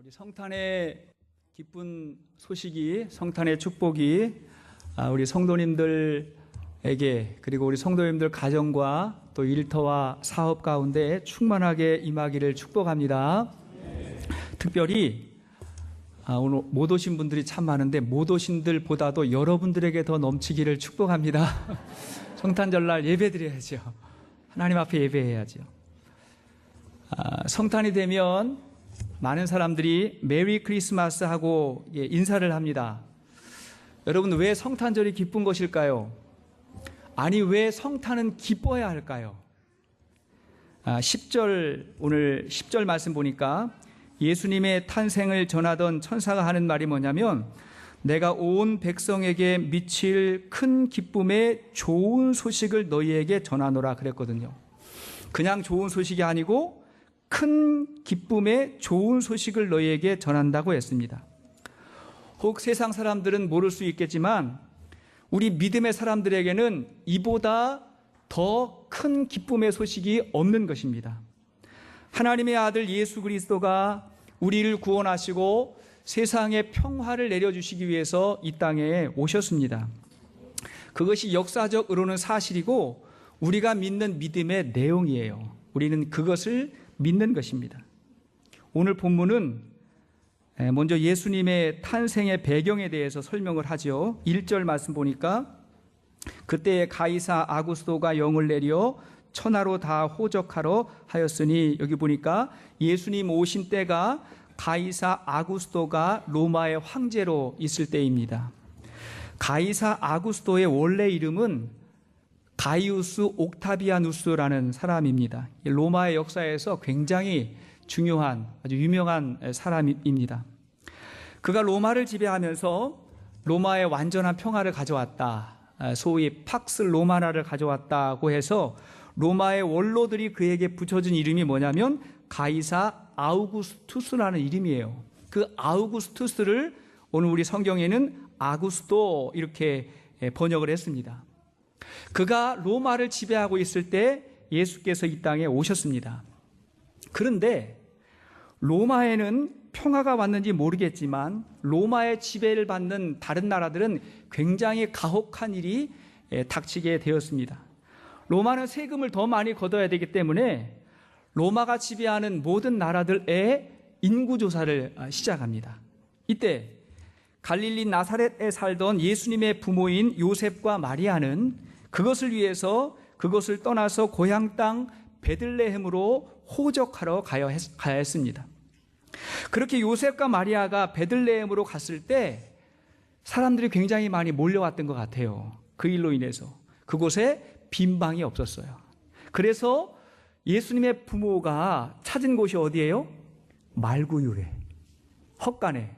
우리 성탄의 기쁜 소식이, 성탄의 축복이 우리 성도님들에게, 그리고 우리 성도님들 가정과 또 일터와 사업 가운데 충만하게 임하기를 축복합니다. 특별히 오늘 못 오신 분들이 참 많은데 못 오신들보다도 여러분들에게 더 넘치기를 축복합니다. 성탄절날 예배드려야죠. 하나님 앞에 예배해야죠. 성탄이 되면 많은 사람들이 메리 크리스마스 하고 인사를 합니다. 여러분, 왜 성탄절이 기쁜 것일까요? 아니, 왜 성탄은 기뻐야 할까요? 10절, 오늘 10절 말씀 보니까 예수님의 탄생을 전하던 천사가 하는 말이 뭐냐면, 내가 온 백성에게 미칠 큰 기쁨의 좋은 소식을 너희에게 전하노라 그랬거든요. 그냥 좋은 소식이 아니고 큰 기쁨의 좋은 소식을 너희에게 전한다고 했습니다. 혹 세상 사람들은 모를 수 있겠지만 우리 믿음의 사람들에게는 이보다 더 큰 기쁨의 소식이 없는 것입니다. 하나님의 아들 예수 그리스도가 우리를 구원하시고 세상에 평화를 내려주시기 위해서 이 땅에 오셨습니다. 그것이 역사적으로는 사실이고 우리가 믿는 믿음의 내용이에요. 우리는 그것을 믿는 것입니다. 오늘 본문은 먼저 예수님의 탄생의 배경에 대해서 설명을 하죠. 1절 말씀 보니까 그때에 가이사 아구스도가 영을 내려 천하로 다 호적하러 하였으니, 여기 보니까 예수님 오신 때가 가이사 아구스도가 로마의 황제로 있을 때입니다. 가이사 아구스도의 원래 이름은 가이우스 옥타비아누스라는 사람입니다. 로마의 역사에서 굉장히 중요한, 아주 유명한 사람입니다. 그가 로마를 지배하면서 로마의 완전한 평화를 가져왔다, 소위 팍스 로마나를 가져왔다고 해서 로마의 원로들이 그에게 붙여준 이름이 뭐냐면 가이사 아우구스투스라는 이름이에요. 그 아우구스투스를 오늘 우리 성경에는 아구스도 이렇게 번역을 했습니다. 그가 로마를 지배하고 있을 때 예수께서 이 땅에 오셨습니다. 그런데 로마에는 평화가 왔는지 모르겠지만 로마의 지배를 받는 다른 나라들은 굉장히 가혹한 일이 닥치게 되었습니다. 로마는 세금을 더 많이 걷어야 되기 때문에 로마가 지배하는 모든 나라들의 인구조사를 시작합니다. 이때 갈릴리 나사렛에 살던 예수님의 부모인 요셉과 마리아는 그것을 위해서 그것을 떠나서 고향 땅 베들레헴으로 호적하러 가야 했습니다. 그렇게 요셉과 마리아가 베들레헴으로 갔을 때 사람들이 굉장히 많이 몰려왔던 것 같아요. 그 일로 인해서 그곳에 빈 방이 없었어요. 그래서 예수님의 부모가 찾은 곳이 어디예요? 말구유에, 헛간에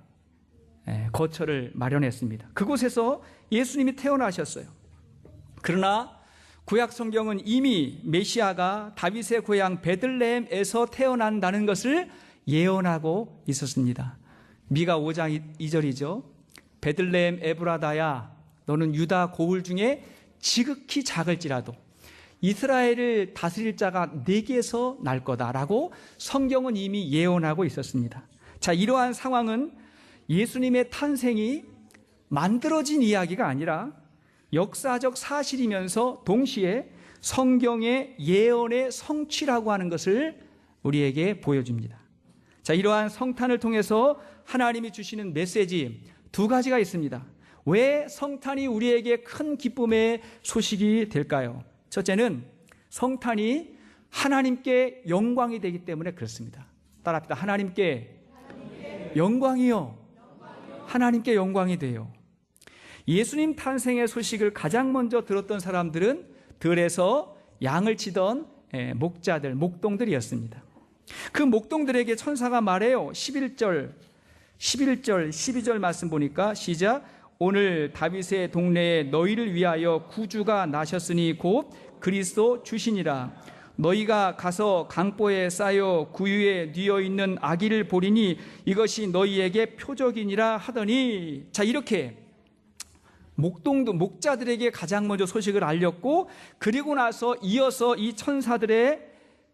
거처를 마련했습니다. 그곳에서 예수님이 태어나셨어요. 그러나 구약 성경은 이미 메시아가 다윗의 고향 베들레헴에서 태어난다는 것을 예언하고 있었습니다. 미가 5장 2절이죠. 베들레헴 에브라다야, 너는 유다 고을 중에 지극히 작을지라도 이스라엘을 다스릴 자가 네게서 날 거다라고 성경은 이미 예언하고 있었습니다. 자, 이러한 상황은 예수님의 탄생이 만들어진 이야기가 아니라 역사적 사실이면서 동시에 성경의 예언의 성취라고 하는 것을 우리에게 보여줍니다. 자, 이러한 성탄을 통해서 하나님이 주시는 메시지 두 가지가 있습니다. 왜 성탄이 우리에게 큰 기쁨의 소식이 될까요? 첫째는 성탄이 하나님께 영광이 되기 때문에 그렇습니다. 따라합시다. 하나님께 영광이요. 하나님께 영광이 돼요. 예수님 탄생의 소식을 가장 먼저 들었던 사람들은 들에서 양을 치던 목자들, 목동들이었습니다. 그 목동들에게 천사가 말해요. 11절, 12절 말씀 보니까 시작. 오늘 다윗의 동네에 너희를 위하여 구주가 나셨으니 곧 그리스도 주시니라. 너희가 가서 강보에 쌓여 구유에 뉘어 있는 아기를 보리니 이것이 너희에게 표적이니라 하더니, 자, 이렇게 목자들에게 가장 먼저 소식을 알렸고, 그리고 나서 이어서 이 천사들의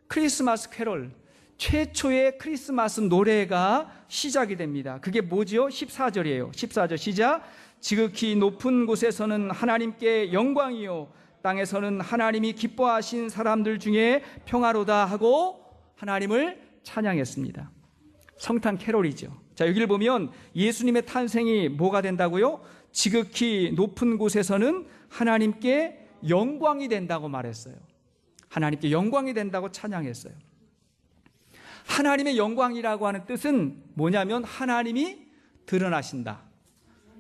크리스마스 캐롤, 최초의 크리스마스 노래가 시작이 됩니다. 그게 뭐지요? 14절이에요. 14절 시작. 지극히 높은 곳에서는 하나님께 영광이요 땅에서는 하나님이 기뻐하신 사람들 중에 평화로다 하고 하나님을 찬양했습니다. 성탄 캐롤이죠. 자, 여기를 보면 예수님의 탄생이 뭐가 된다고요? 지극히 높은 곳에서는 하나님께 영광이 된다고 말했어요. 하나님께 영광이 된다고 찬양했어요. 하나님의 영광이라고 하는 뜻은 뭐냐면 하나님이 드러나신다,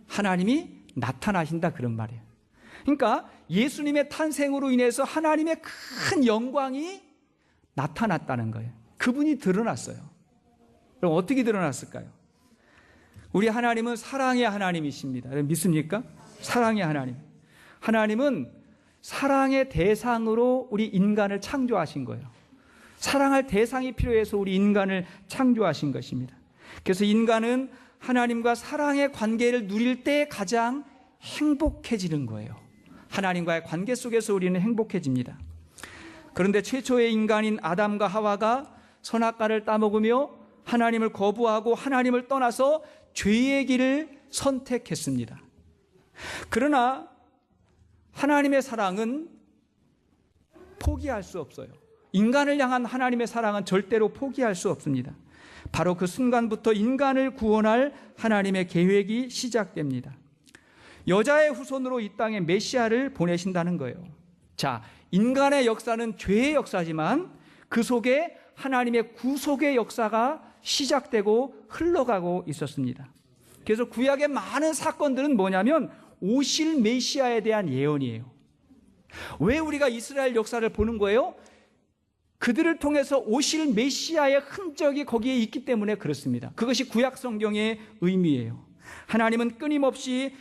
하나님이 나타나신다, 그런 말이에요. 그러니까 예수님의 탄생으로 인해서 하나님의 큰 영광이 나타났다는 거예요. 그분이 드러났어요. 그럼 어떻게 드러났을까요? 우리 하나님은 사랑의 하나님이십니다. 믿습니까? 사랑의 하나님. 하나님은 사랑의 대상으로 우리 인간을 창조하신 거예요. 사랑할 대상이 필요해서 우리 인간을 창조하신 것입니다. 그래서 인간은 하나님과 사랑의 관계를 누릴 때 가장 행복해지는 거예요. 하나님과의 관계 속에서 우리는 행복해집니다. 그런데 최초의 인간인 아담과 하와가 선악과를 따먹으며 하나님을 거부하고 하나님을 떠나서 죄의 길을 선택했습니다. 그러나 하나님의 사랑은 포기할 수 없어요. 인간을 향한 하나님의 사랑은 절대로 포기할 수 없습니다. 바로 그 순간부터 인간을 구원할 하나님의 계획이 시작됩니다. 여자의 후손으로 이 땅에 메시아를 보내신다는 거예요. 자, 인간의 역사는 죄의 역사지만 그 속에 하나님의 구속의 역사가 시작되고 흘러가고 있었습니다. 그래서 구약의 많은 사건들은 뭐냐면 오실 메시아에 대한 예언이에요. 왜 우리가 이스라엘 역사를 보는 거예요? 그들을 통해서 오실 메시아의 흔적이 거기에 있기 때문에 그렇습니다. 그것이 구약 성경의 의미예요. 하나님은 끊임없이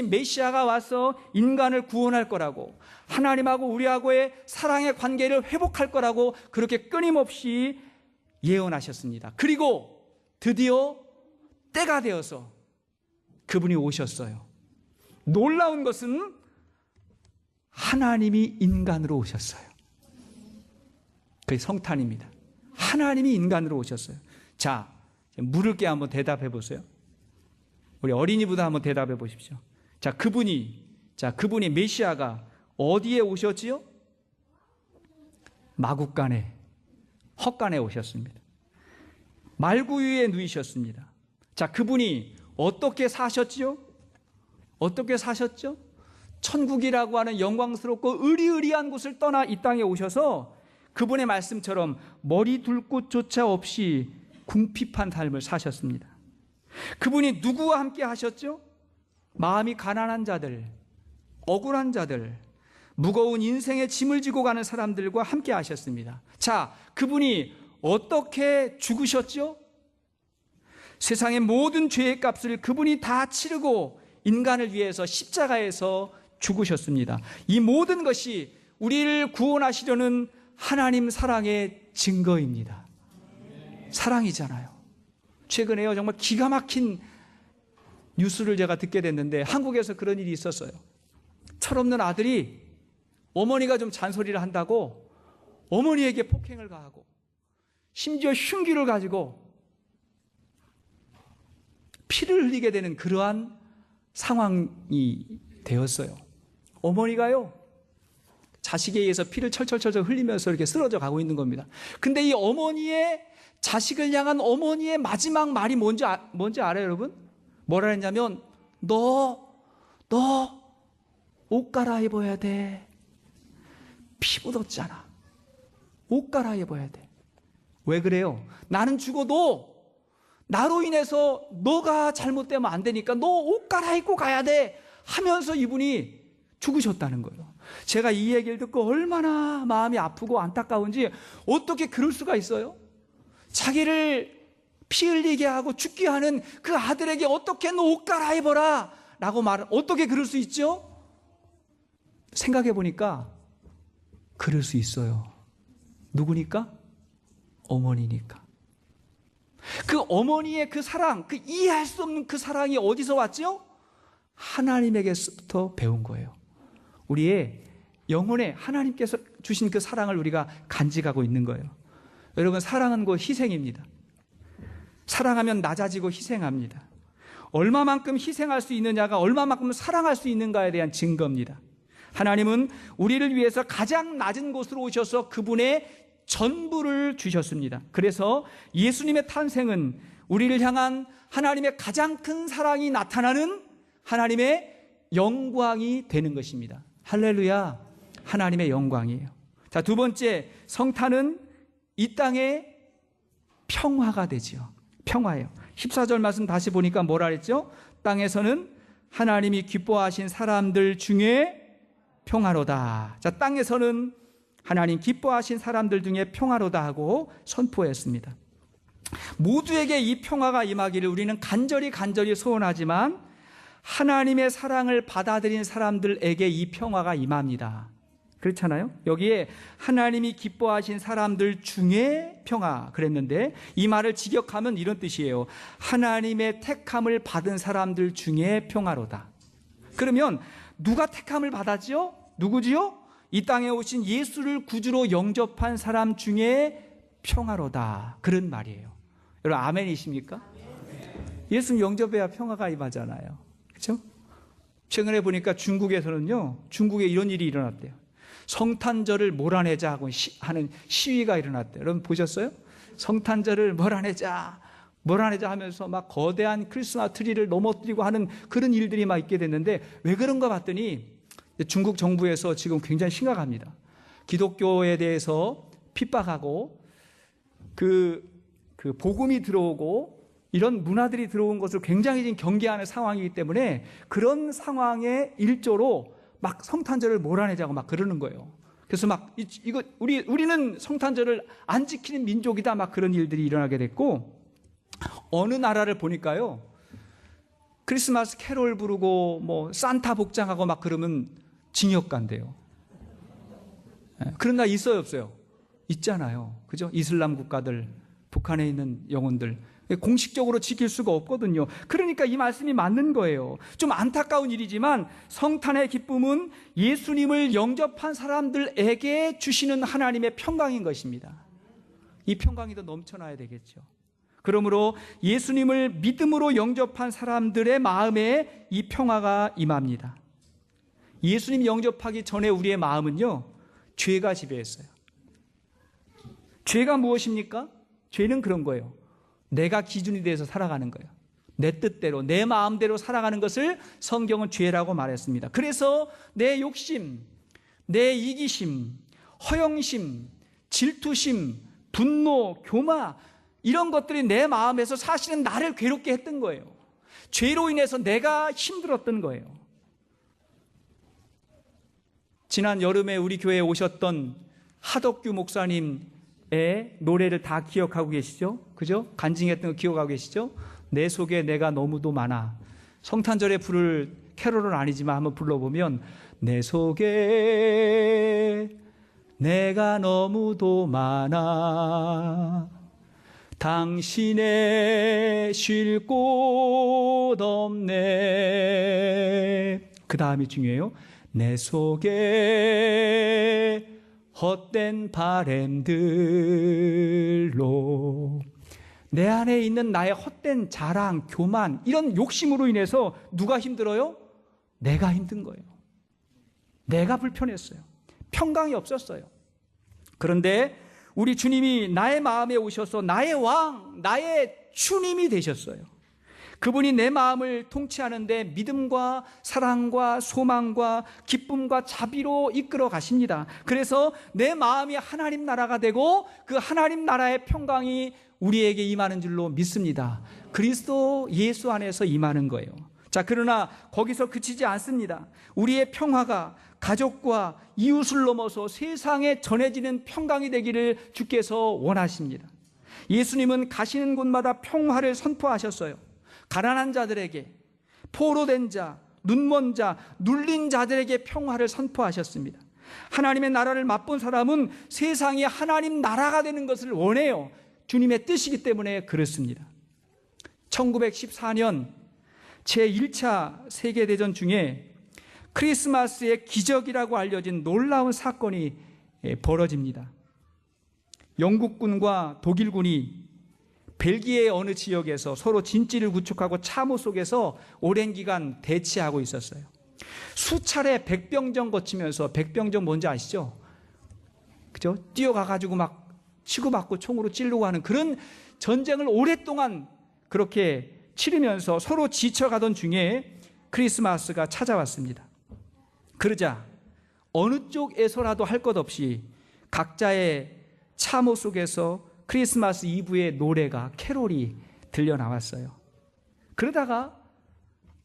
메시아가 와서 인간을 구원할 거라고, 하나님하고 우리하고의 사랑의 관계를 회복할 거라고 그렇게 끊임없이 예언하셨습니다. 그리고 드디어 때가 되어서 그분이 오셨어요. 놀라운 것은 하나님이 인간으로 오셨어요. 그게 성탄입니다. 하나님이 인간으로 오셨어요. 자, 물을 게 한번 대답해 보세요. 우리 어린이보다 한번 대답해 보십시오. 자, 그분이 메시아가 어디에 오셨지요? 마국간에, 헛간에 오셨습니다. 말구유에 누이셨습니다. 자, 그분이 어떻게 사셨지요? 어떻게 사셨죠? 천국이라고 하는 영광스럽고 의리의리한 곳을 떠나 이 땅에 오셔서 그분의 말씀처럼 머리 둘 곳조차 없이 궁핍한 삶을 사셨습니다. 그분이 누구와 함께 하셨죠? 마음이 가난한 자들, 억울한 자들, 무거운 인생의 짐을 지고 가는 사람들과 함께 하셨습니다. 자, 그분이 어떻게 죽으셨죠? 세상의 모든 죄의 값을 그분이 다 치르고 인간을 위해서 십자가에서 죽으셨습니다. 이 모든 것이 우리를 구원하시려는 하나님 사랑의 증거입니다. 사랑이잖아요. 최근에요, 정말 기가 막힌 뉴스를 제가 듣게 됐는데 한국에서 그런 일이 있었어요. 철없는 아들이 어머니가 좀 잔소리를 한다고 어머니에게 폭행을 가하고 심지어 흉기를 가지고 피를 흘리게 되는 그러한 상황이 되었어요. 어머니가요, 자식에 의해서 피를 철철철 흘리면서 이렇게 쓰러져 가고 있는 겁니다. 근데 이 어머니의, 자식을 향한 어머니의 마지막 말이 뭔지 알아요, 여러분? 뭐라 했냐면, 너 옷 갈아입어야 돼. 피 묻었잖아. 옷 갈아입어야 돼. 왜 그래요? 나는 죽어도 나로 인해서 너가 잘못되면 안 되니까 너 옷 갈아입고 가야 돼 하면서 이분이 죽으셨다는 거예요. 제가 이 얘기를 듣고 얼마나 마음이 아프고 안타까운지, 어떻게 그럴 수가 있어요? 자기를 피 흘리게 하고 죽게 하는 그 아들에게 어떻게 너 옷 갈아입어라 라고 어떻게 그럴 수 있죠? 생각해 보니까 그럴 수 있어요. 누구니까? 어머니니까. 그 어머니의 그 사랑, 그 이해할 수 없는 그 사랑이 어디서 왔죠? 하나님에게서부터 배운 거예요. 우리의 영혼에 하나님께서 주신 그 사랑을 우리가 간직하고 있는 거예요. 여러분, 사랑은 곧 희생입니다. 사랑하면 낮아지고 희생합니다. 얼마만큼 희생할 수 있느냐가 얼마만큼 사랑할 수 있는가에 대한 증거입니다. 하나님은 우리를 위해서 가장 낮은 곳으로 오셔서 그분의 전부를 주셨습니다. 그래서 예수님의 탄생은 우리를 향한 하나님의 가장 큰 사랑이 나타나는 하나님의 영광이 되는 것입니다. 할렐루야, 하나님의 영광이에요. 자, 두 번째, 성탄은 이 땅에 평화가 되지요. 평화예요. 14절 말씀 다시 보니까 뭐라 그랬죠? 땅에서는 하나님이 기뻐하신 사람들 중에 평화로다. 자, 땅에서는 하나님 기뻐하신 사람들 중에 평화로다 하고 선포했습니다. 모두에게 이 평화가 임하기를 우리는 간절히 소원하지만 하나님의 사랑을 받아들인 사람들에게 이 평화가 임합니다. 그렇잖아요? 여기에 하나님이 기뻐하신 사람들 중에 평화 그랬는데, 이 말을 직역하면 이런 뜻이에요. 하나님의 택함을 받은 사람들 중에 평화로다. 그러면 누가 택함을 받았지요? 누구지요? 이 땅에 오신 예수를 구주로 영접한 사람 중에 평화로다. 그런 말이에요. 여러분, 아멘이십니까? 예수님 영접해야 평화가 임하잖아요. 그렇죠? 최근에 보니까 중국에서는요, 중국에 이런 일이 일어났대요. 성탄절을 몰아내자 하고 하는 시위가 일어났대요. 여러분 보셨어요? 성탄절을 몰아내자 하면서 막 거대한 크리스마스 트리를 넘어뜨리고 하는 그런 일들이 막 있게 됐는데, 왜 그런가 봤더니 중국 정부에서 지금 굉장히 심각합니다. 기독교에 대해서 핍박하고 그 복음이 들어오고 이런 문화들이 들어온 것을 굉장히 지금 경계하는 상황이기 때문에 그런 상황의 일조로 막 성탄절을 몰아내자고 막 그러는 거예요. 그래서 막 우리는 성탄절을 안 지키는 민족이다, 막 그런 일들이 일어나게 됐고, 어느 나라를 보니까요, 크리스마스 캐롤 부르고 뭐 산타 복장하고 막 그러면 징역 간대요. 그런 나라 있어요, 없어요? 있잖아요. 그죠? 이슬람 국가들, 북한에 있는 영혼들 공식적으로 지킬 수가 없거든요. 그러니까 이 말씀이 맞는 거예요. 좀 안타까운 일이지만 성탄의 기쁨은 예수님을 영접한 사람들에게 주시는 하나님의 평강인 것입니다. 이 평강이 더 넘쳐나야 되겠죠. 그러므로 예수님을 믿음으로 영접한 사람들의 마음에 이 평화가 임합니다. 예수님 영접하기 전에 우리의 마음은요, 죄가 지배했어요. 죄가 무엇입니까? 죄는 그런 거예요. 내가 기준이 돼서 살아가는 거예요. 내 뜻대로, 내 마음대로 살아가는 것을 성경은 죄라고 말했습니다. 그래서 내 욕심, 내 이기심, 허영심, 질투심, 분노, 교마, 이런 것들이 내 마음에서 사실은 나를 괴롭게 했던 거예요. 죄로 인해서 내가 힘들었던 거예요. 지난 여름에 우리 교회에 오셨던 하덕규 목사님 의 노래를 다 기억하고 계시죠? 그죠? 간증했던 거 기억하고 계시죠? 내 속에 내가 너무도 많아. 성탄절에 부를 캐롤은 아니지만 한번 불러보면, 내 속에 내가 너무도 많아, 당신의 쉴 곳 없네. 그 다음이 중요해요. 내 속에 헛된 바램들로, 내 안에 있는 나의 헛된 자랑, 교만, 이런 욕심으로 인해서 누가 힘들어요? 내가 힘든 거예요. 내가 불편했어요. 평강이 없었어요. 그런데 우리 주님이 나의 마음에 오셔서 나의 왕, 나의 주님이 되셨어요. 그분이 내 마음을 통치하는데 믿음과 사랑과 소망과 기쁨과 자비로 이끌어 가십니다. 그래서 내 마음이 하나님 나라가 되고 그 하나님 나라의 평강이 우리에게 임하는 줄로 믿습니다. 그리스도 예수 안에서 임하는 거예요. 자, 그러나 거기서 그치지 않습니다. 우리의 평화가 가족과 이웃을 넘어서 세상에 전해지는 평강이 되기를 주께서 원하십니다. 예수님은 가시는 곳마다 평화를 선포하셨어요. 가난한 자들에게, 포로된 자, 눈먼 자, 눌린 자들에게 평화를 선포하셨습니다. 하나님의 나라를 맛본 사람은 세상이 하나님 나라가 되는 것을 원해요. 주님의 뜻이기 때문에 그렇습니다. 1914년 제1차 세계대전 중에 크리스마스의 기적이라고 알려진 놀라운 사건이 벌어집니다. 영국군과 독일군이 벨기에의 어느 지역에서 서로 진지를 구축하고 참호 속에서 오랜 기간 대치하고 있었어요. 수차례 백병전 거치면서, 백병전 뭔지 아시죠? 그죠? 뛰어가가지고 막 치고받고 총으로 찌르고 하는 그런 전쟁을 오랫동안 그렇게 치르면서 서로 지쳐가던 중에 크리스마스가 찾아왔습니다. 그러자 어느 쪽에서라도 할 것 없이 각자의 참호 속에서 크리스마스 이브의 노래가, 캐롤이 들려 나왔어요. 그러다가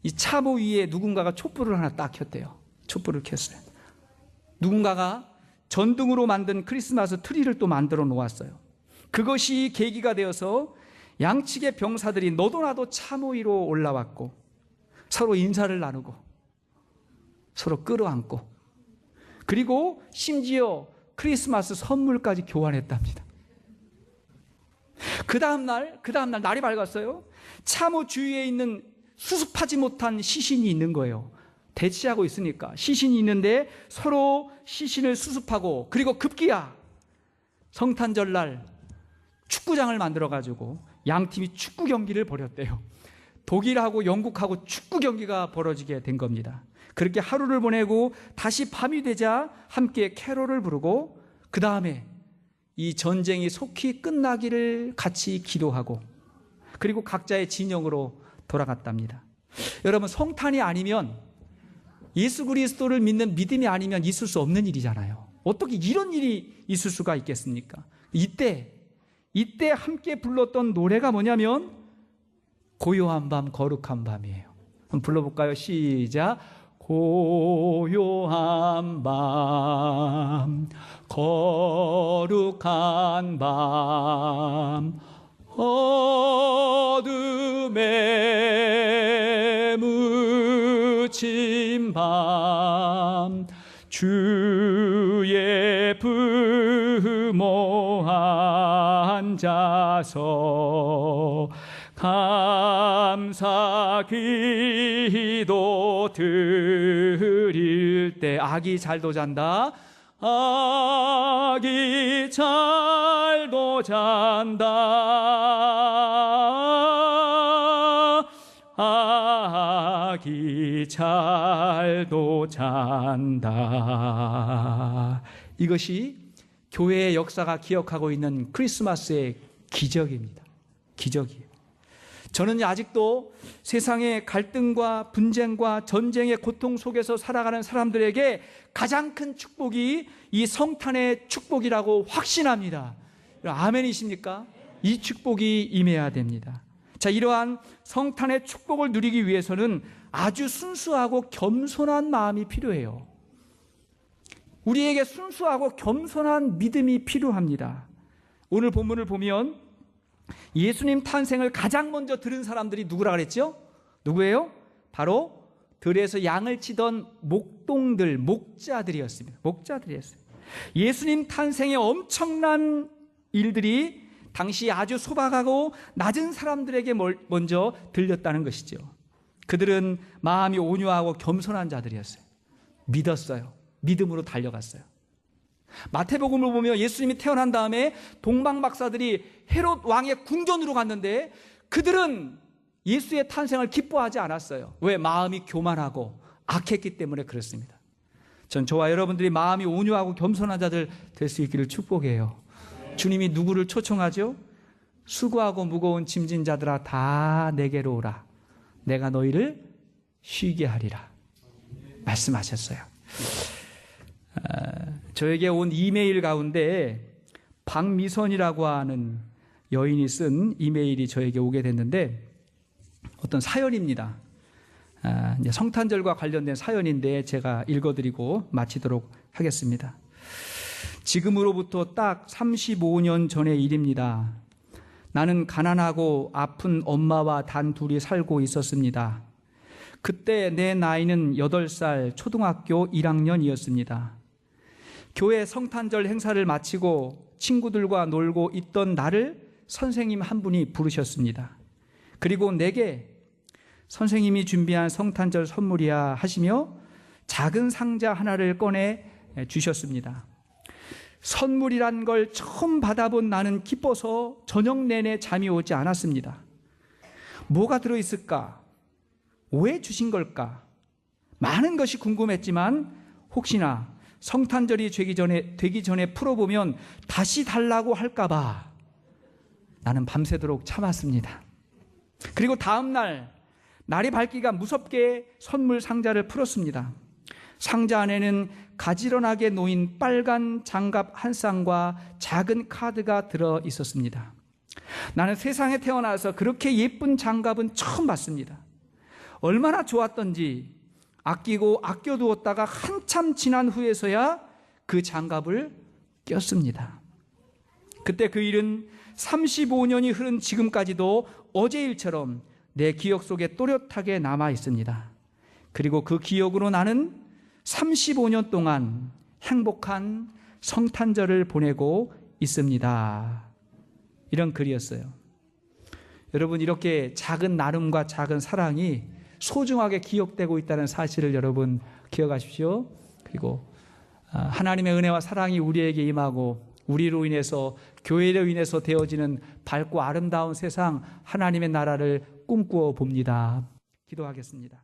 이 참호 위에 누군가가 촛불을 하나 딱 켰대요. 촛불을 켰어요. 누군가가 전등으로 만든 크리스마스 트리를 또 만들어 놓았어요. 그것이 계기가 되어서 양측의 병사들이 너도 나도 참호 위로 올라왔고 서로 인사를 나누고 서로 끌어안고, 그리고 심지어 크리스마스 선물까지 교환했답니다. 그 다음날 날이 밝았어요. 참호 주위에 있는 수습하지 못한 시신이 있는 거예요. 대치하고 있으니까 시신이 있는데 서로 시신을 수습하고, 그리고 급기야 성탄절날 축구장을 만들어가지고 양팀이 축구 경기를 벌였대요. 독일하고 영국하고 축구 경기가 벌어지게 된 겁니다. 그렇게 하루를 보내고 다시 밤이 되자 함께 캐롤을 부르고, 그 다음에 이 전쟁이 속히 끝나기를 같이 기도하고, 그리고 각자의 진영으로 돌아갔답니다. 여러분, 성탄이 아니면, 예수 그리스도를 믿는 믿음이 아니면 있을 수 없는 일이잖아요. 어떻게 이런 일이 있을 수가 있겠습니까? 이때 함께 불렀던 노래가 뭐냐면 고요한 밤 거룩한 밤이에요. 한번 불러볼까요? 시작. 고요한 밤 거룩한 밤 어둠에 묻힌 밤 주의 부모 앉아서 감사 기도 드릴 때, 아기 잘도 잔다, 아기 잘도 잔다, 아기 잘도 잔다. 이것이 교회의 역사가 기억하고 있는 크리스마스의 기적입니다. 기적이에요. 저는 아직도 세상의 갈등과 분쟁과 전쟁의 고통 속에서 살아가는 사람들에게 가장 큰 축복이 이 성탄의 축복이라고 확신합니다. 아멘이십니까? 이 축복이 임해야 됩니다. 자, 이러한 성탄의 축복을 누리기 위해서는 아주 순수하고 겸손한 마음이 필요해요. 우리에게 순수하고 겸손한 믿음이 필요합니다. 오늘 본문을 보면 예수님 탄생을 가장 먼저 들은 사람들이 누구라 그랬죠? 누구예요? 바로 들에서 양을 치던 목동들, 목자들이었습니다. 목자들이었어요. 예수님 탄생의 엄청난 일들이 당시 아주 소박하고 낮은 사람들에게 먼저 들렸다는 것이죠. 그들은 마음이 온유하고 겸손한 자들이었어요. 믿었어요. 믿음으로 달려갔어요. 마태복음을 보면 예수님이 태어난 다음에 동방 박사들이 헤롯 왕의 궁전으로 갔는데 그들은 예수의 탄생을 기뻐하지 않았어요. 왜? 마음이 교만하고 악했기 때문에 그렇습니다. 전 저와 여러분들이 마음이 온유하고 겸손한 자들 될 수 있기를 축복해요. 주님이 누구를 초청하죠? 수고하고 무거운 짐진 자들아 다 내게로 오라. 내가 너희를 쉬게 하리라 말씀하셨어요. 저에게 온 이메일 가운데 박미선이라고 하는 여인이 쓴 이메일이 저에게 오게 됐는데 어떤 사연입니다. 이제 성탄절과 관련된 사연인데 제가 읽어드리고 마치도록 하겠습니다. 지금으로부터 딱 35년 전의 일입니다. 나는 가난하고 아픈 엄마와 단 둘이 살고 있었습니다. 그때 내 나이는 8살 초등학교 1학년이었습니다. 교회 성탄절 행사를 마치고 친구들과 놀고 있던 나를 선생님 한 분이 부르셨습니다. 그리고 내게 선생님이 준비한 성탄절 선물이야 하시며 작은 상자 하나를 꺼내 주셨습니다. 선물이란 걸 처음 받아본 나는 기뻐서 저녁 내내 잠이 오지 않았습니다. 뭐가 들어있을까? 왜 주신 걸까? 많은 것이 궁금했지만 혹시나 성탄절이 되기 전에 풀어보면 다시 달라고 할까봐 나는 밤새도록 참았습니다. 그리고 다음 날이 밝기가 무섭게 선물 상자를 풀었습니다. 상자 안에는 가지런하게 놓인 빨간 장갑 한 쌍과 작은 카드가 들어 있었습니다. 나는 세상에 태어나서 그렇게 예쁜 장갑은 처음 봤습니다. 얼마나 좋았던지 아끼고 아껴두었다가 한참 지난 후에서야 그 장갑을 꼈습니다. 그때 그 일은 35년이 흐른 지금까지도 어제 일처럼 내 기억 속에 또렷하게 남아 있습니다. 그리고 그 기억으로 나는 35년 동안 행복한 성탄절을 보내고 있습니다. 이런 글이었어요. 여러분, 이렇게 작은 나눔과 작은 사랑이 소중하게 기억되고 있다는 사실을 여러분 기억하십시오. 그리고 하나님의 은혜와 사랑이 우리에게 임하고 우리로 인해서, 교회로 인해서 되어지는 밝고 아름다운 세상, 하나님의 나라를 꿈꾸어 봅니다. 기도하겠습니다.